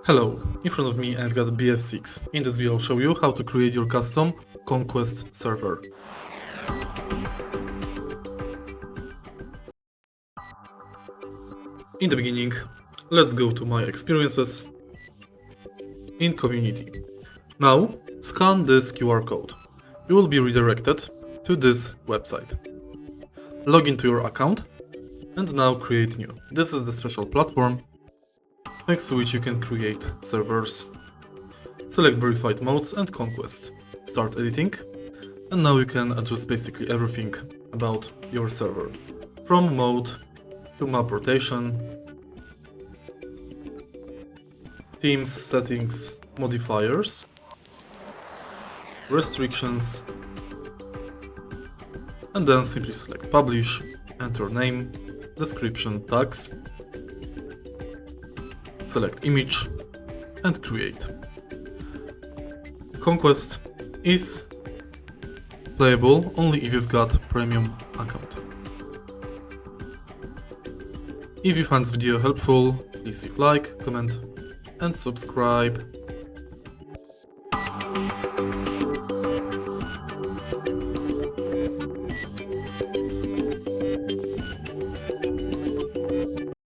Hello, in front of me I've got BF6. In this video I'll show you how to create your custom Conquest server. In the beginning, let's go to my experiences in community. Now, scan this QR code. You will be redirected to this website. Log into your account and now create new. This is the special platform thanks to which you can create servers. Select Verified Modes and Conquest. Start editing, and now you can adjust basically everything about your server. From mode to map rotation, themes, settings, modifiers, restrictions, and then simply select Publish, enter name, description, tags, select image, and create. Conquest is playable only if you've got premium account. If you find this video helpful, please leave like, comment, and subscribe.